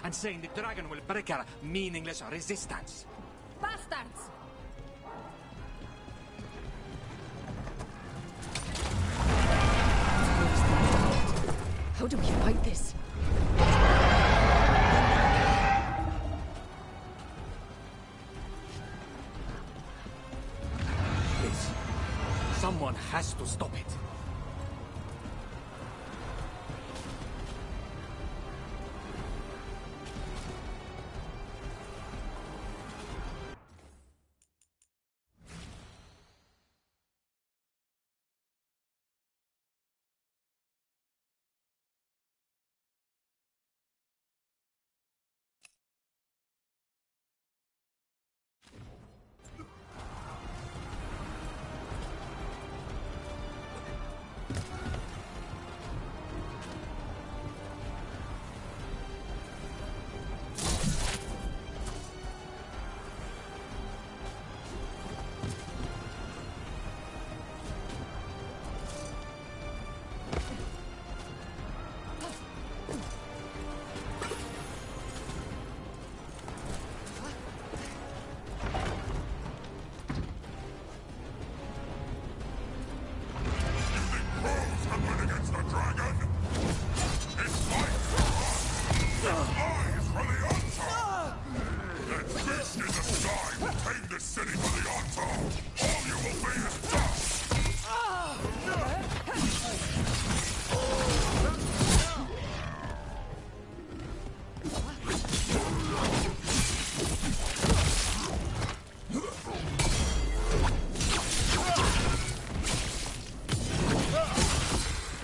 and saying the dragon will break our meaningless resistance. Bastards! How do we fight this? Please, someone has to stop it.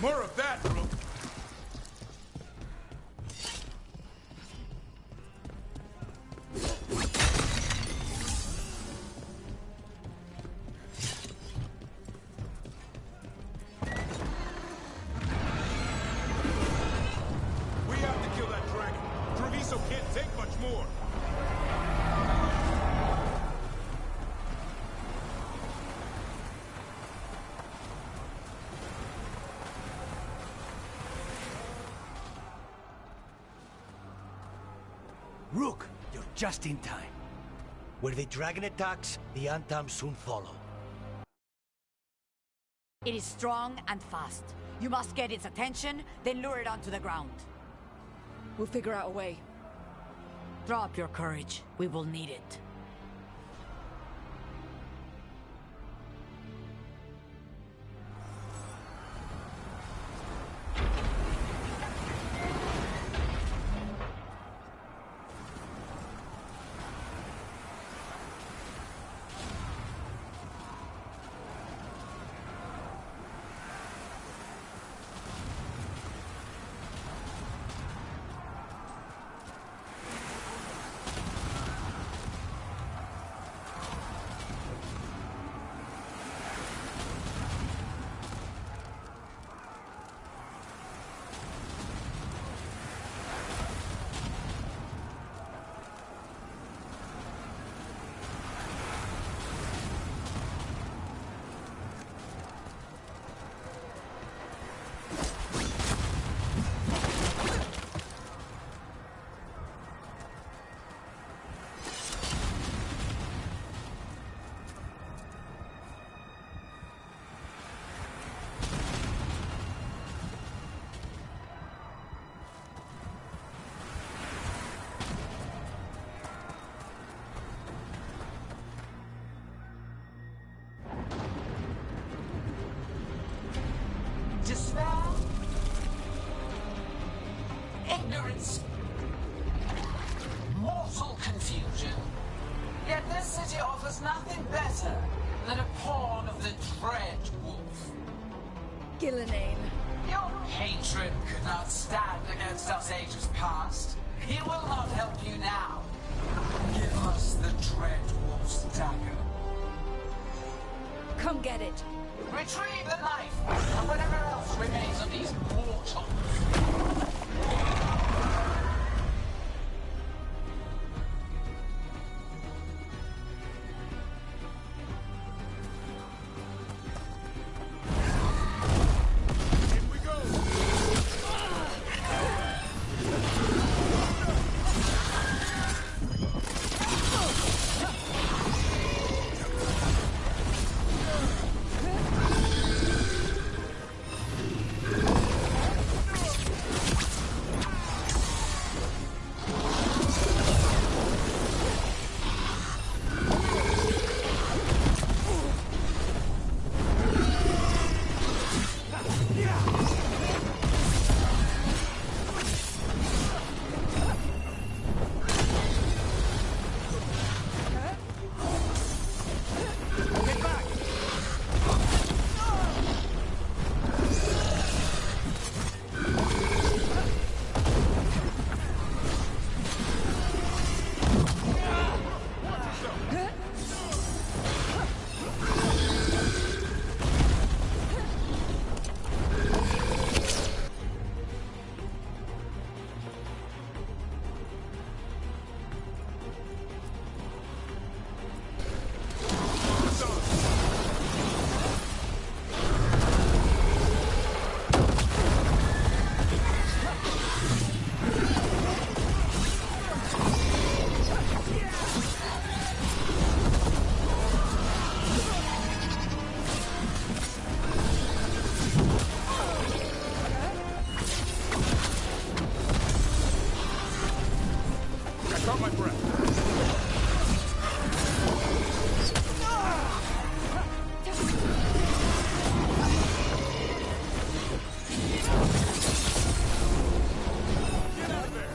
More of that, Rook. We have to kill that dragon. Treviso can't take much more. Rook, you're just in time. Where the dragon attacks, the Antam soon follow. It is strong and fast. You must get its attention, then lure it onto the ground. We'll figure out a way. Drop your courage. We will need it. Despair, ignorance, mortal confusion. Yet this city offers nothing better than a pawn of the Dread Wolf. Gillenane. Your hatred could not stand against us ages past. He will not help you now. Give us the Dread Wolf's dagger. Come get it. Retrieve the knife and whatever else remains of these mortals. In we go. Caught my breath. Get out of there!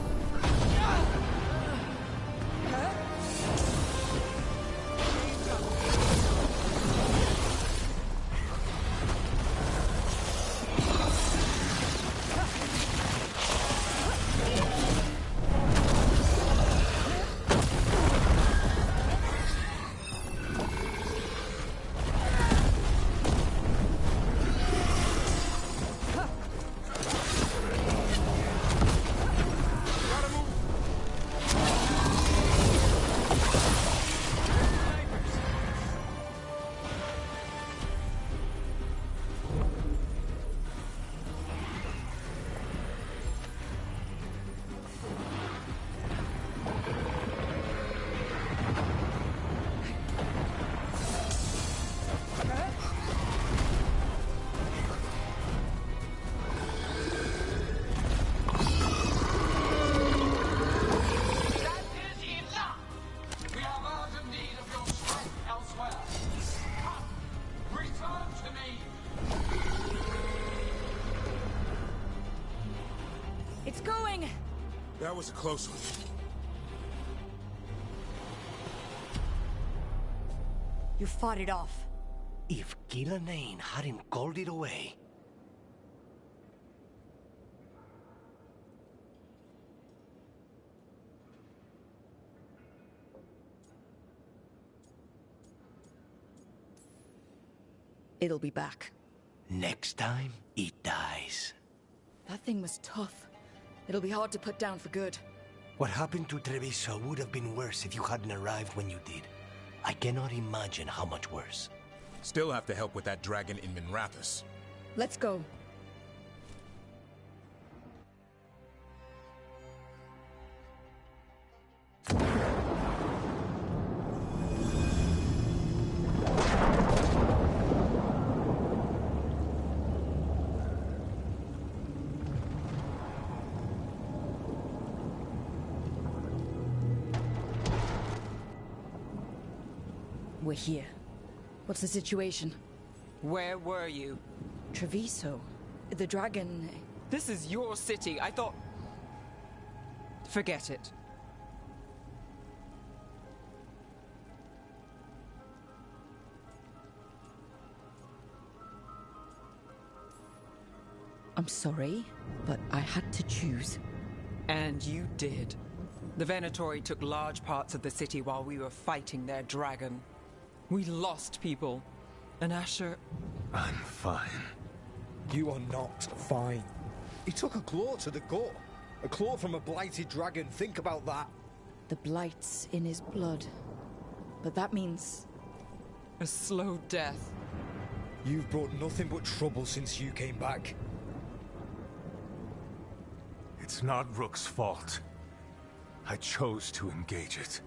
It's going! That was a close one. You fought it off. If Gillenane hadn't called it away... It'll be back. Next time, it dies. That thing was tough. It'll be hard to put down for good. What happened to Treviso would have been worse if you hadn't arrived when you did. I cannot imagine how much worse. Still have to help with that dragon in Minrathous. Let's go. We're here. What's the situation? Where were you? Treviso. The dragon... This is your city. I thought... Forget it. I'm sorry, but I had to choose. And you did. The Venatori took large parts of the city while we were fighting their dragon. We lost people. And Asher... I'm fine. You are not fine. He took a claw to the gut. A claw from a blighted dragon. Think about that. The blight's in his blood. But that means... a slow death. You've brought nothing but trouble since you came back. It's not Rook's fault. I chose to engage it.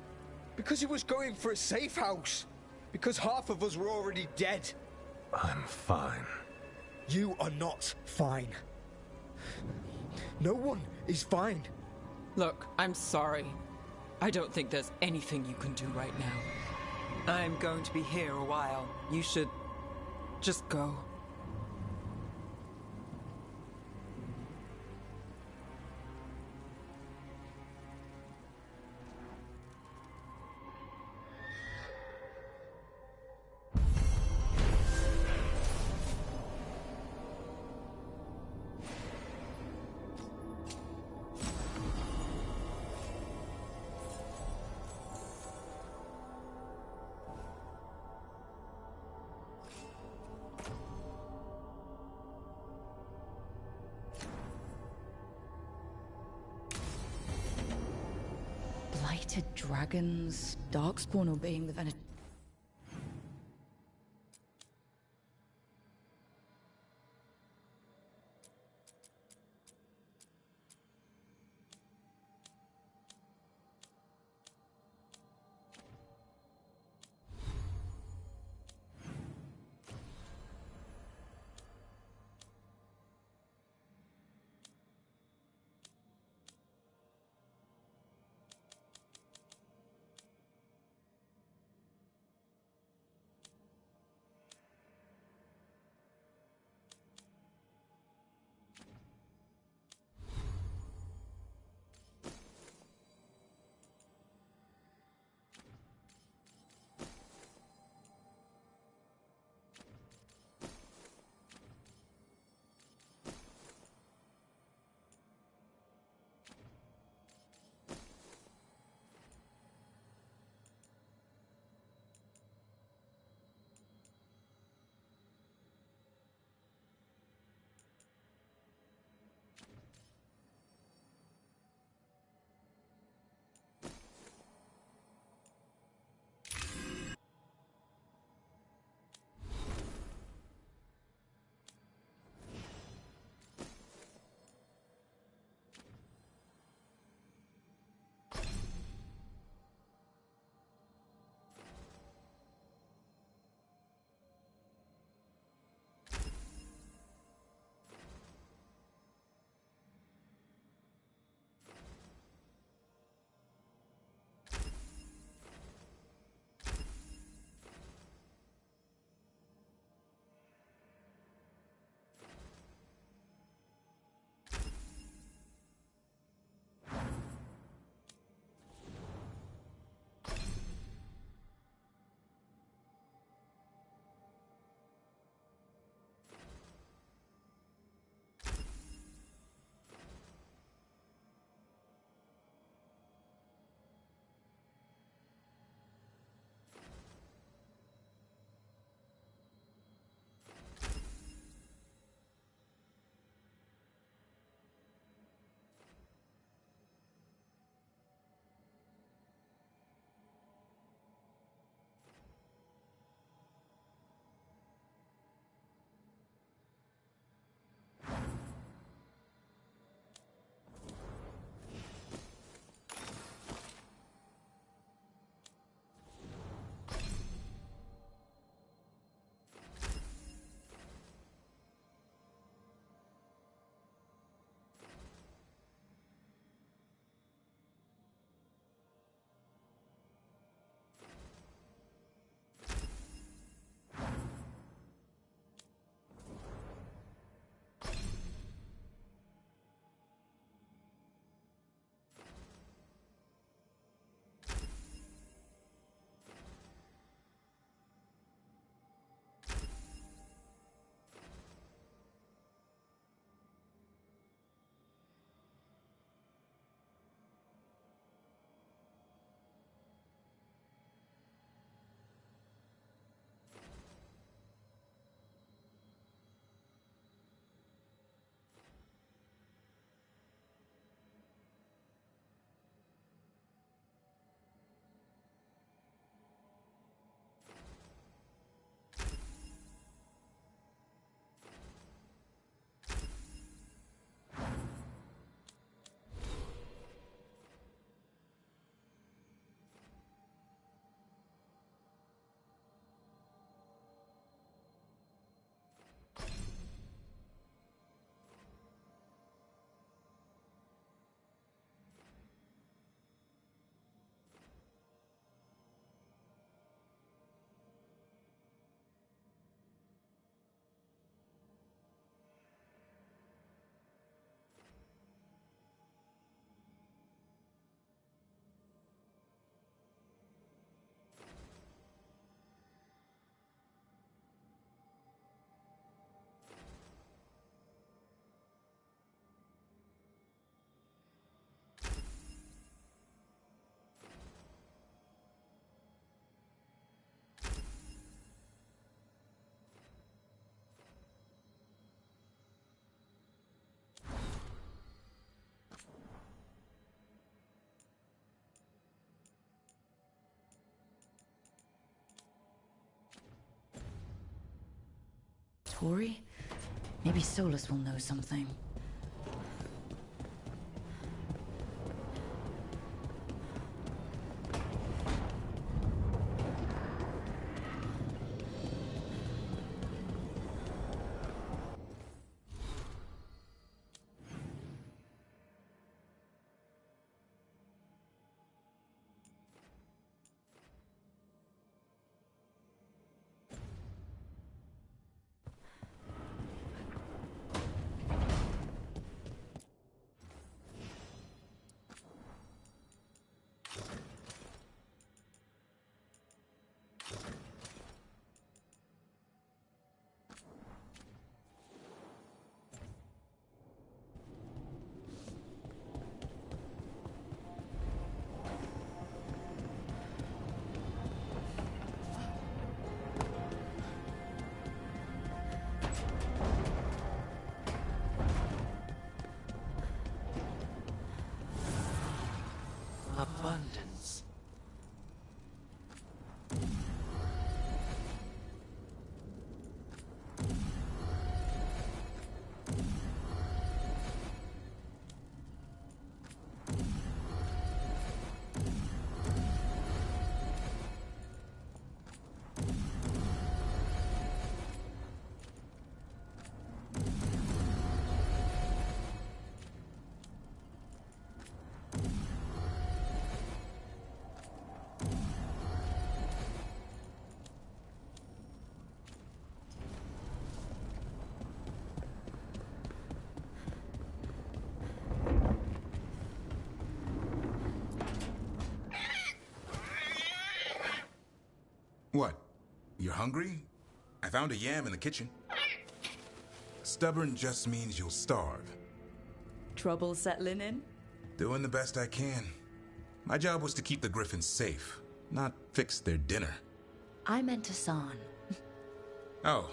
Because he was going for a safe house. Because half of us were already dead. I'm fine. You are not fine. No one is fine. Look, I'm sorry. I don't think there's anything you can do right now. I'm going to be here a while. You should... just go. Blighted dragons, Darkspawn obeying the Venator. laboratory? Maybe Solus will know something. Abundance. What? You're hungry? I found a yam in the kitchen. Stubborn just means you'll starve. Trouble settling in? Doing the best I can. My job was to keep the Griffins safe, not fix their dinner. I meant Hassan. Oh.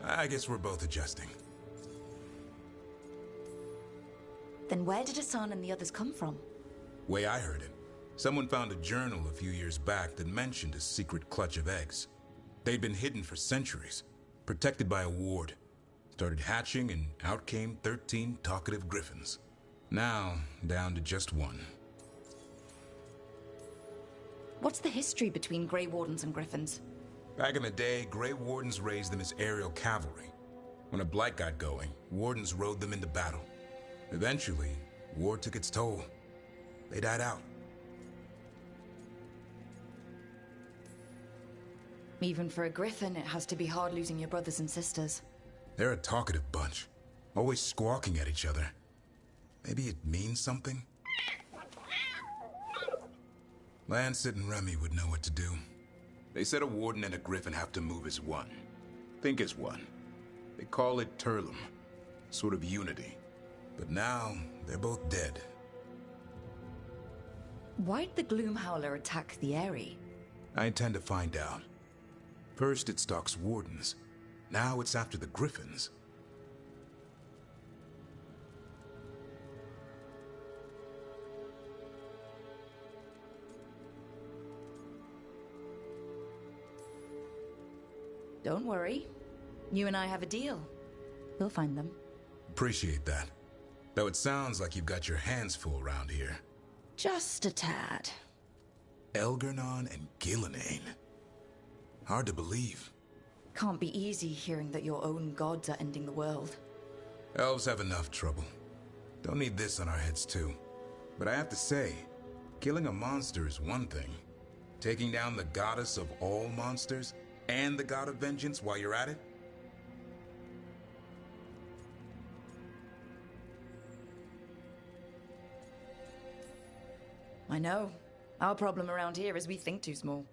I guess we're both adjusting. Then where did Hassan and the others come from? Way I heard it, someone found a journal a few years back that mentioned a secret clutch of eggs. They'd been hidden for centuries, protected by a ward. Started hatching and out came 13 talkative griffins. Now, down to just one. What's the history between Grey Wardens and Griffins? Back in the day, Grey Wardens raised them as aerial cavalry. When a blight got going, Wardens rode them into battle. Eventually, war took its toll. They died out. Even for a Griffin, it has to be hard losing your brothers and sisters. They're a talkative bunch, always squawking at each other. Maybe it means something? Lancet and Remy would know what to do. They said a warden and a griffin have to move as one. Think as one. They call it Turlum, sort of unity. But now, they're both dead. Why'd the Gloomhowler attack the Eyrie? I intend to find out. First it stalks wardens. Now it's after the griffins. Don't worry. You and I have a deal. We'll find them. Appreciate that. Though it sounds like you've got your hands full around here. Just a tad. Elgernon and Gillenane. Hard to believe. Can't be easy hearing that your own gods are ending the world. Elves have enough trouble. Don't need this on our heads too. But I have to say, killing a monster is one thing. Taking down the goddess of all monsters and the god of vengeance while you're at it? I know. Our problem around here is we think too small.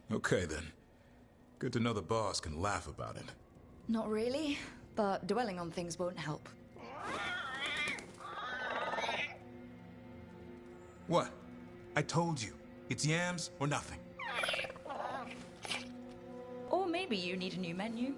Okay then. Good to know the boss can laugh about it. Not really, but dwelling on things won't help. What? I told you. It's yams or nothing. Or maybe you need a new menu.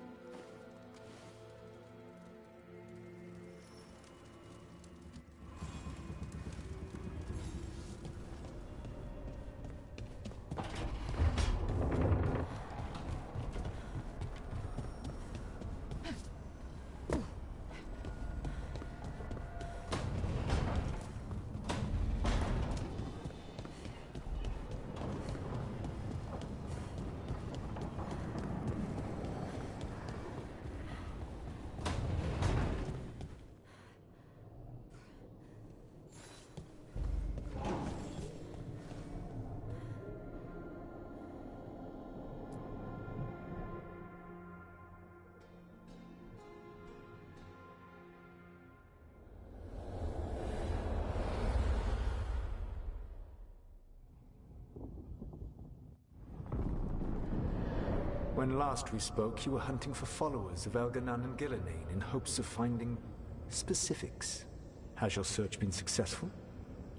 When last we spoke, you were hunting for followers of Elganan and Gillenane in hopes of finding specifics. Has your search been successful?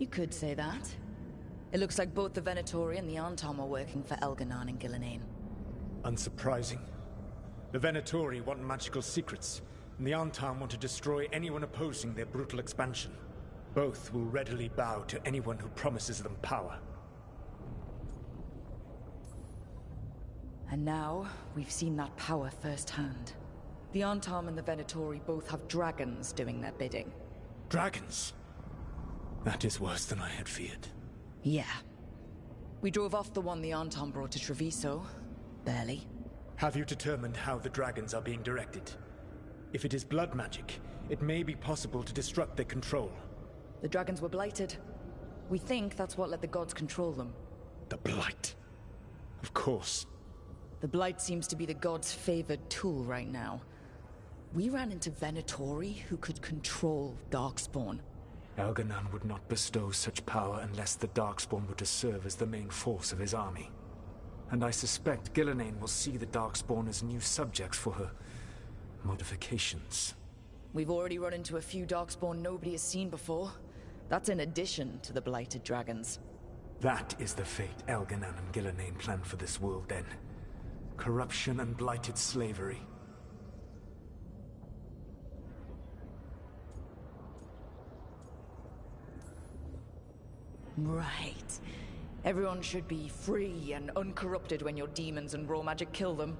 You could say that. It looks like both the Venatori and the Antom are working for Elganan and Gillenane. Unsurprising. The Venatori want magical secrets, and the Antom want to destroy anyone opposing their brutal expansion. Both will readily bow to anyone who promises them power. And now, we've seen that power firsthand. The Antom and the Venatori both have dragons doing their bidding. Dragons? That is worse than I had feared. Yeah. We drove off the one the Antom brought to Treviso. Barely. Have you determined how the dragons are being directed? If it is blood magic, it may be possible to disrupt their control. The dragons were blighted. We think that's what let the gods control them. The Blight. Of course. The Blight seems to be the gods' favored tool right now. We ran into Venatori who could control Darkspawn. Elganan would not bestow such power unless the Darkspawn were to serve as the main force of his army. And I suspect Gillenane will see the Darkspawn as new subjects for her modifications. We've already run into a few Darkspawn nobody has seen before. That's in addition to the blighted dragons. That is the fate Elganan and Gillenane planned for this world then. Corruption and blighted slavery. Right. Everyone should be free and uncorrupted when your demons and raw magic kill them.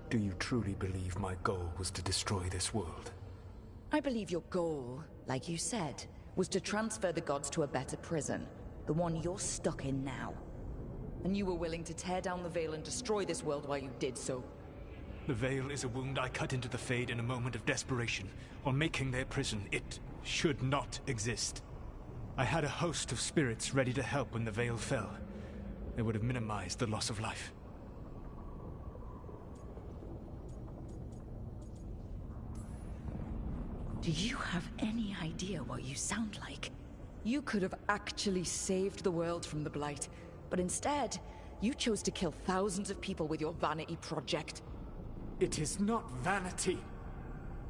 Do you truly believe my goal was to destroy this world? I believe your goal, like you said, was to transfer the gods to a better prison. The one you're stuck in now. And you were willing to tear down the Veil and destroy this world while you did so. The Veil is a wound I cut into the Fade in a moment of desperation, while making their prison. It should not exist. I had a host of spirits ready to help when the Veil fell. They would have minimized the loss of life. Do you have any idea what you sound like? You could have actually saved the world from the Blight, but instead, you chose to kill thousands of people with your vanity project. It is not vanity.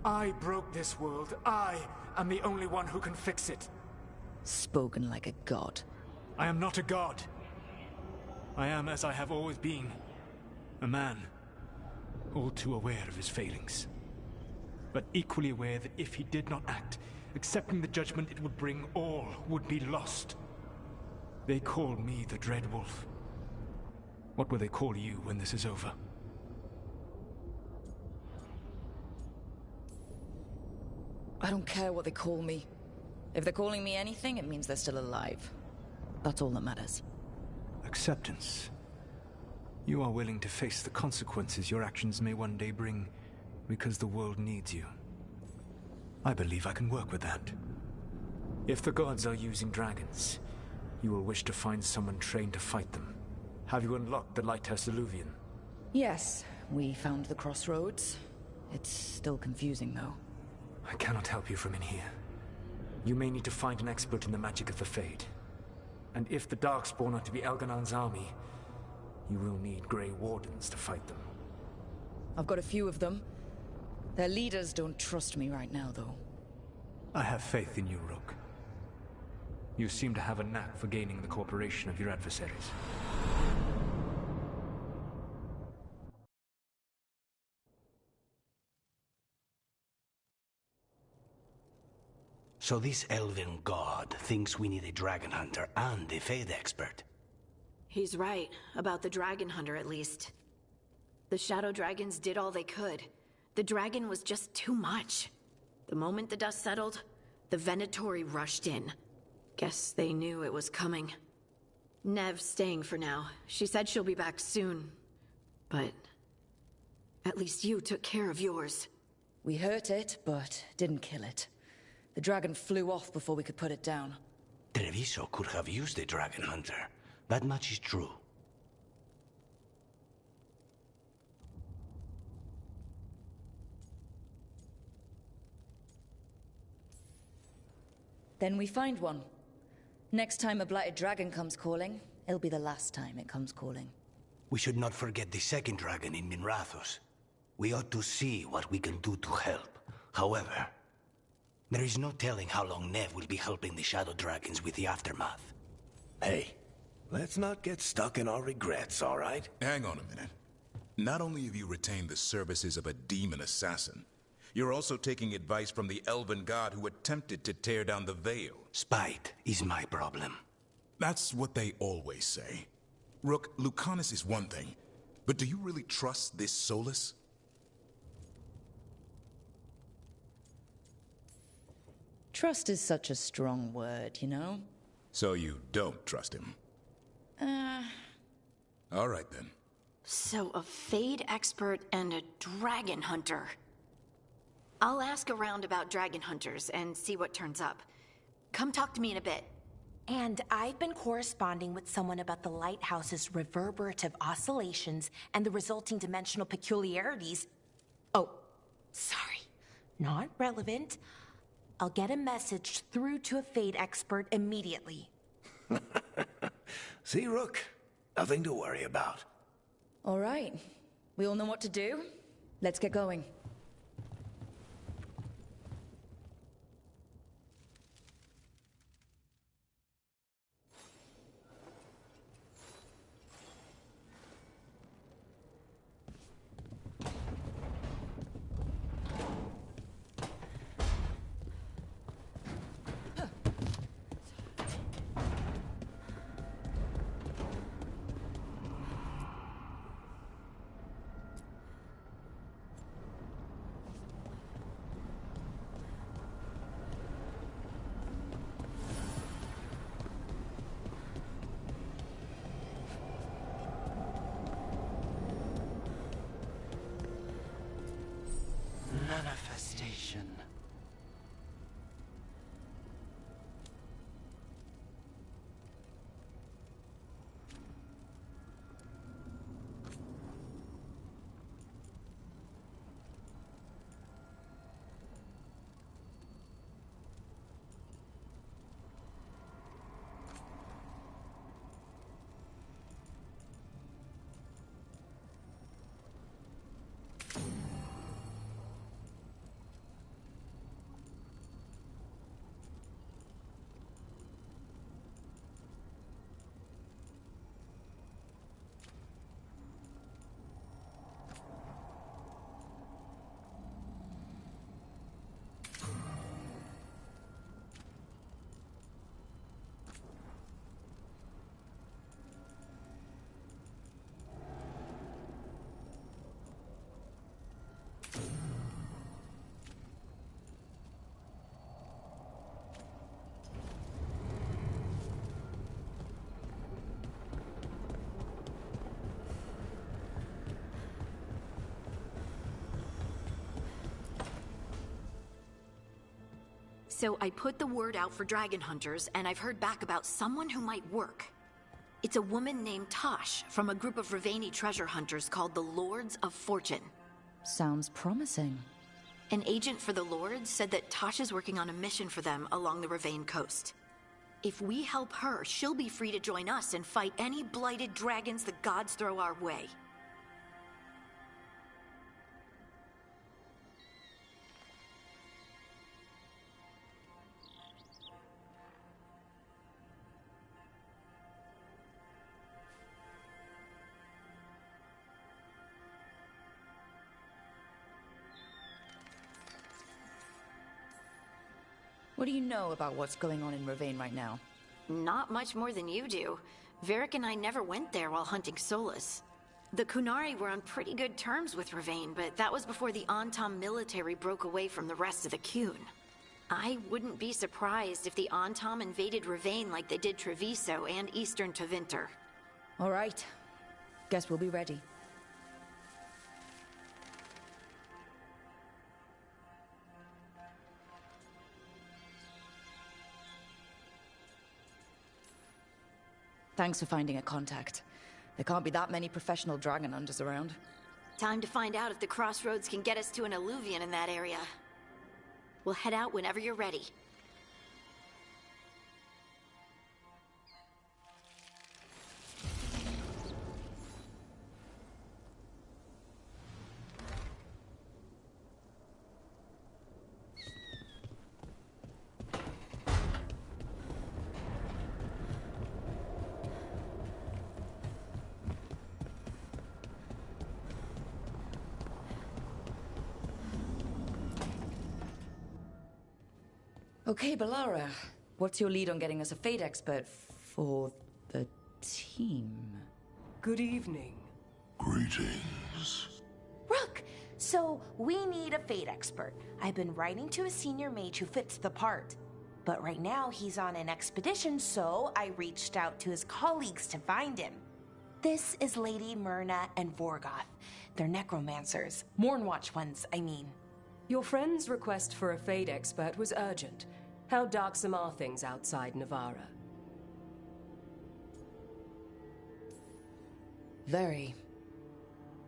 I broke this world. I am the only one who can fix it. Spoken like a god. I am not a god. I am as I have always been. A man. All too aware of his failings. But equally aware that if he did not act, accepting the judgment it would bring, all would be lost. They call me the Dread Wolf. What will they call you when this is over? I don't care what they call me. If they're calling me anything, it means they're still alive. That's all that matters. Acceptance. You are willing to face the consequences your actions may one day bring, because the world needs you. I believe I can work with that. If the gods are using dragons, you will wish to find someone trained to fight them. Have you unlocked the Lighthouse Illuvian? Yes, we found the crossroads. It's still confusing, though. I cannot help you from in here. You may need to find an expert in the magic of the Fade. And if the Darkspawn are to be Elganan's army, you will need Grey Wardens to fight them. I've got a few of them. Their leaders don't trust me right now, though. I have faith in you, Rook. You seem to have a knack for gaining the cooperation of your adversaries. So this elven god thinks we need a dragon hunter and a Fade expert. He's right, about the dragon hunter at least. The shadow dragons did all they could. The dragon was just too much. The moment the dust settled, the Venatori rushed in. Guess they knew it was coming. Nev's staying for now. She said she'll be back soon. But at least you took care of yours. We hurt it, but didn't kill it. The dragon flew off before we could put it down. Treviso could have used a dragon hunter. That much is true. Then we find one. Next time a blighted dragon comes calling, it'll be the last time it comes calling. We should not forget the second dragon in Minrathos. We ought to see what we can do to help. However, there is no telling how long Nev will be helping the Shadow Dragons with the aftermath. Hey, let's not get stuck in our regrets, all right? Hang on a minute. Not only have you retained the services of a demon assassin, you're also taking advice from the elven god who attempted to tear down the Veil. Spite is my problem. That's what they always say. Rook, Lucanus is one thing, but do you really trust this Solus? Trust is such a strong word, you know? So you don't trust him? All right then. So a Fade expert and a dragon hunter. I'll ask around about dragon hunters and see what turns up. Come talk to me in a bit. And I've been corresponding with someone about the lighthouse's reverberative oscillations and the resulting dimensional peculiarities. Oh, sorry. Not relevant. I'll get a message through to a Fade expert immediately. See, Rook? Nothing to worry about. All right. We all know what to do. Let's get going. Manifestation. So I put the word out for dragon hunters, and I've heard back about someone who might work. It's a woman named Tosh from a group of Ravani treasure hunters called the Lords of Fortune. Sounds promising. An agent for the Lords said that Tosh is working on a mission for them along the Ravane coast. If we help her, she'll be free to join us and fight any blighted dragons the gods throw our way. What do you know about what's going on in Ravane right now? Not much more than you do. Varric and I never went there while hunting Solus. The Kunari were on pretty good terms with Ravane, but that was before the Antam military broke away from the rest of the Kun. I wouldn't be surprised if the Antam invaded Ravane like they did Treviso and Eastern Tevinter. All right. Guess we'll be ready. Thanks for finding a contact. There can't be that many professional dragon hunters around. Time to find out if the crossroads can get us to an alluvion in that area. We'll head out whenever you're ready. Okay, Balara. What's your lead on getting us a Fate expert for the team? Good evening. Greetings. Rook! So, we need a Fate expert. I've been writing to a senior mage who fits the part. But right now, he's on an expedition, so I reached out to his colleagues to find him. This is Lady Myrna and Vorgoth. They're necromancers. Mournwatch ones, I mean. Your friend's request for a Fate expert was urgent. How darksome are things outside Navarra? Very.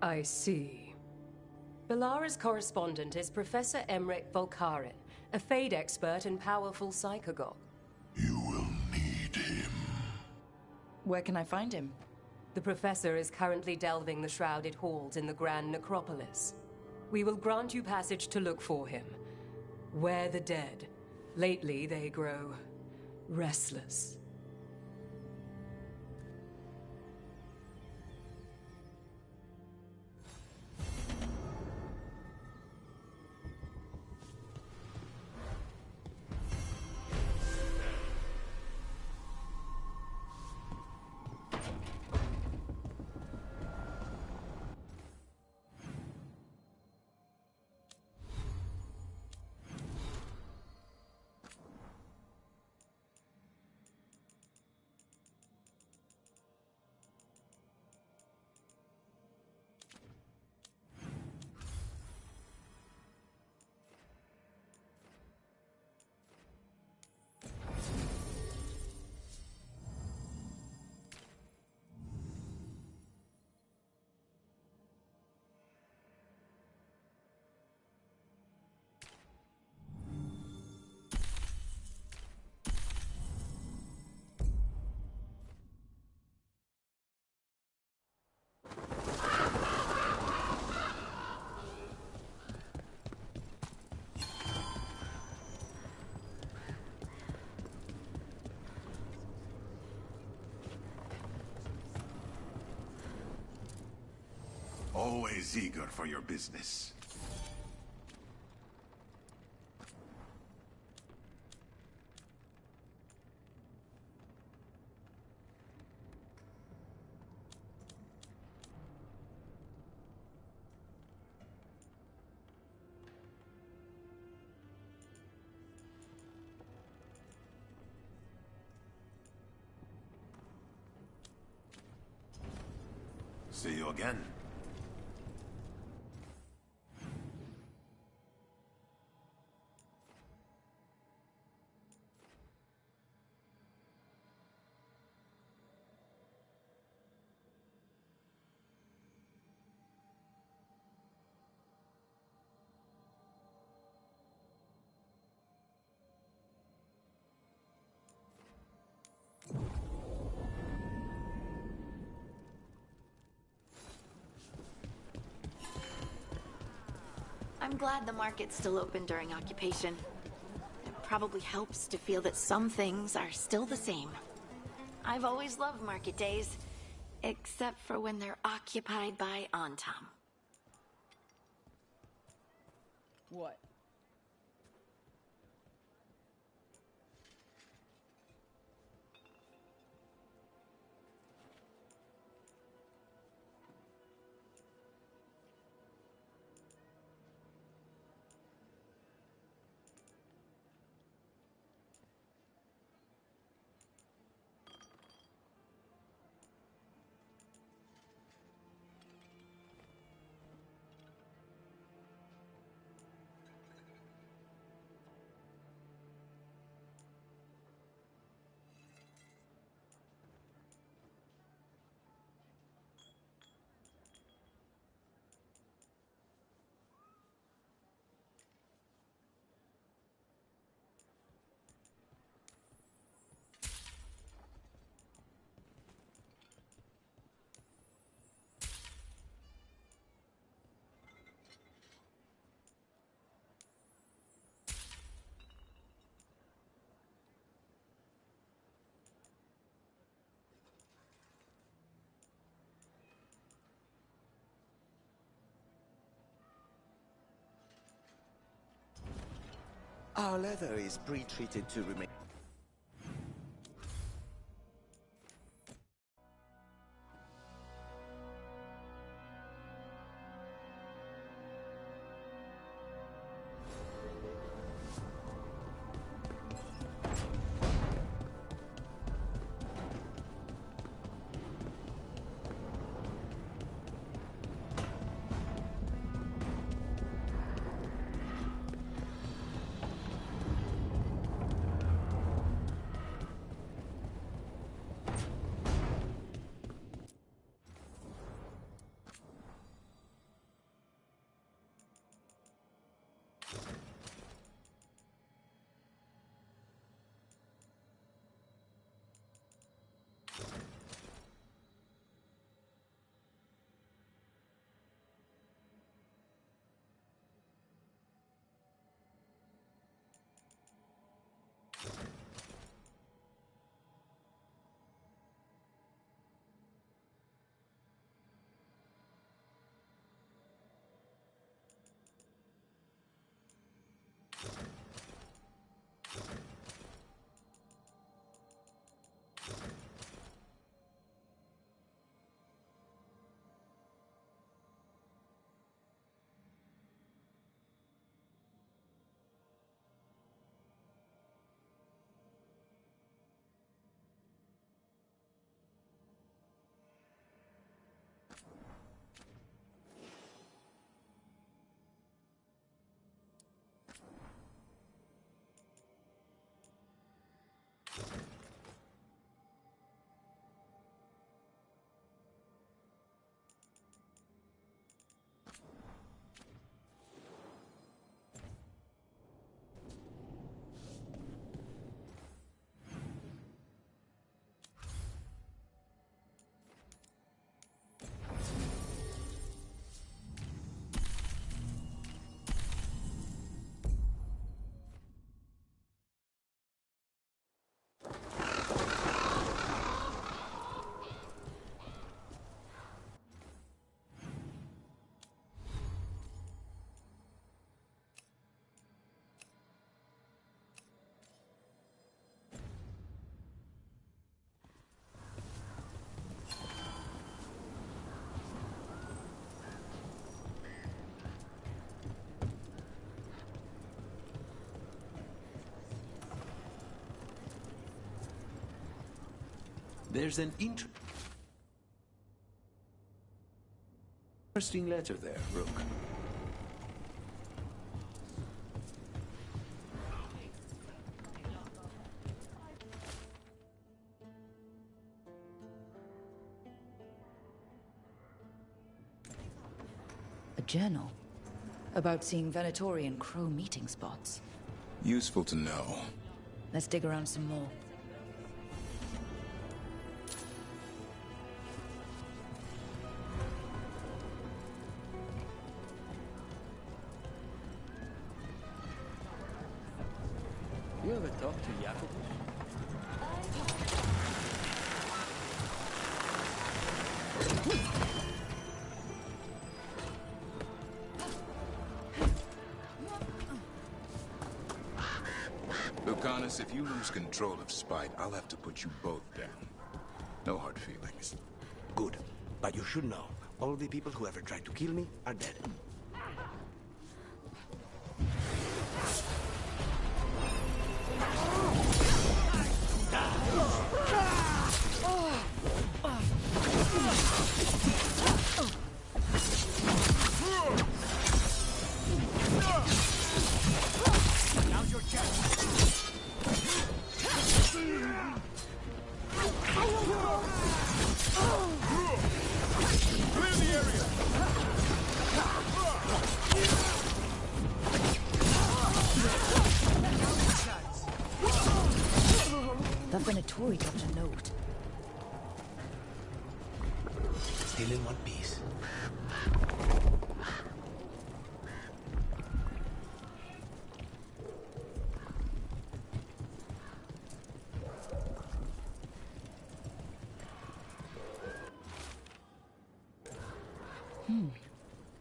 I see. Balara's correspondent is Professor Emmerich Volkarin, a Fate expert and powerful psychagogue. You will need him. Where can I find him? The professor is currently delving the shrouded halls in the Grand Necropolis. We will grant you passage to look for him. Where the dead. Lately, they grow restless. Always eager for your business. See you again. I'm glad the market's still open during occupation. It probably helps to feel that some things are still the same. I've always loved market days, except for when they're occupied by Antam. What? Our leather is pre-treated to remain... There's an interesting letter there, Rook. A journal? About seeing Venatori and Crow meeting spots. Useful to know. Let's dig around some more. You ever talk to Jacob? Lucanus, if you lose control of Spite, I'll have to put you both down. No hard feelings. Good. But you should know, all the people who ever tried to kill me are dead. Now's your chance. Clear the area. That Venatori dropped a note. Still in one piece.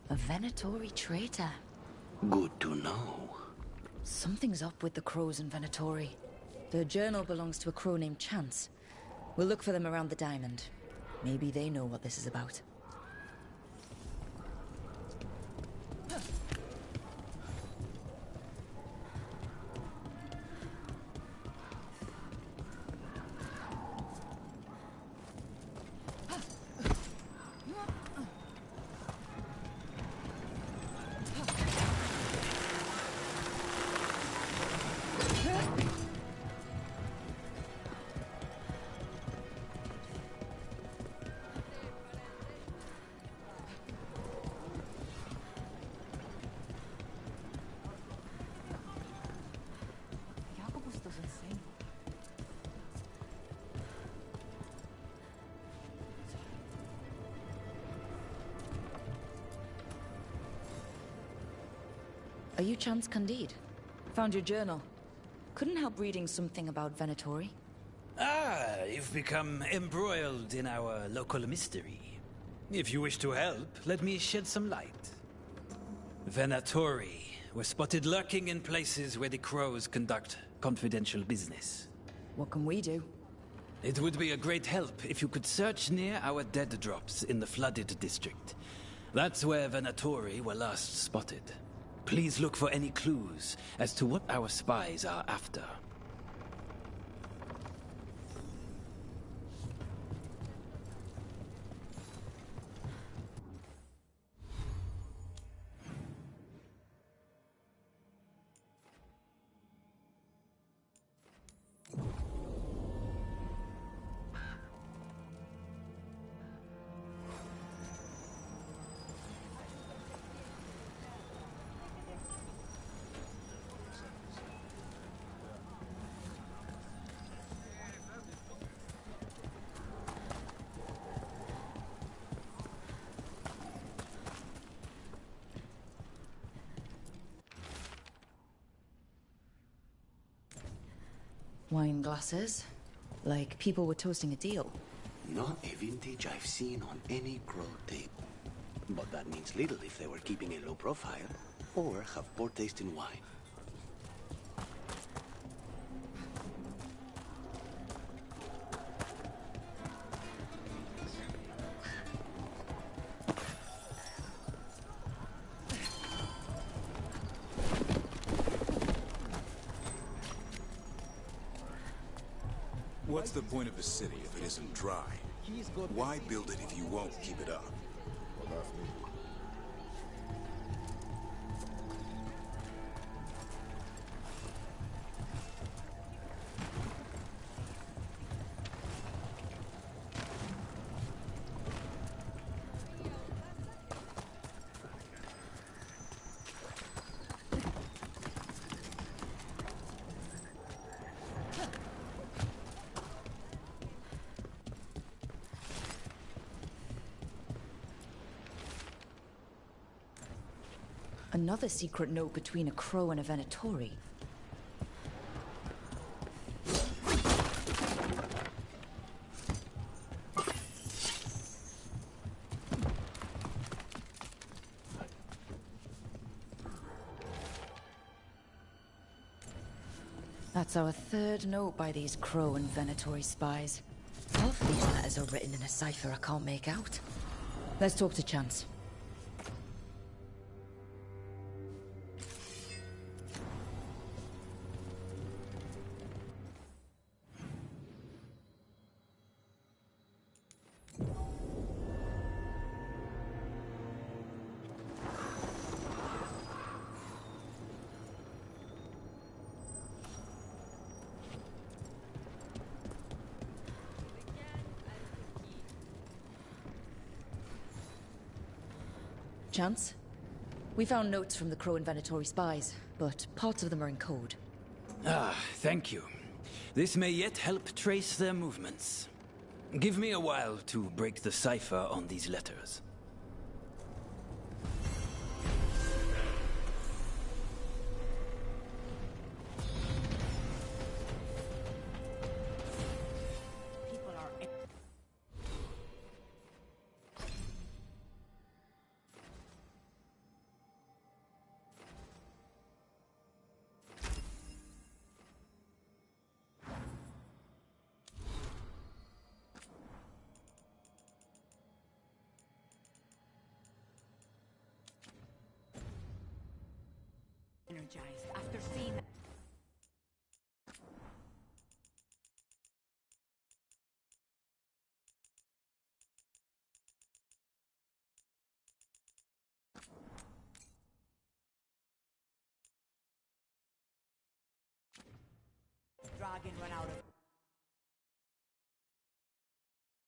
A Venatori traitor. Good to know. Something's up with the crows in Venatori. The journal belongs to a crow named Chance. We'll look for them around the diamond. Maybe they know what this is about. Are you Chance Candide? Found your journal. Couldn't help reading something about Venatori. Ah, you've become embroiled in our local mystery. If you wish to help, let me shed some light. Venatori were spotted lurking in places where the crows conduct confidential business. What can we do? It would be a great help if you could search near our dead drops in the flooded district. That's where Venatori were last spotted. Please look for any clues as to what our spies are after. Wine glasses. Like people were toasting a deal. Not a vintage I've seen on any crow table. But that means little if they were keeping a low profile, or have poor taste in wine. What's the point of a city if it isn't dry? Why build it if you won't keep it up? Another secret note between a crow and a Venatori. That's our third note by these crow and Venatori spies. Half of these letters are written in a cipher I can't make out. Let's talk to Chance. Chance? We found notes from the Crow and Venatori spies, but parts of them are in code. Ah, thank you. This may yet help trace their movements. Give me a while to break the cipher on these letters. energized after seeing that. Dragon run out of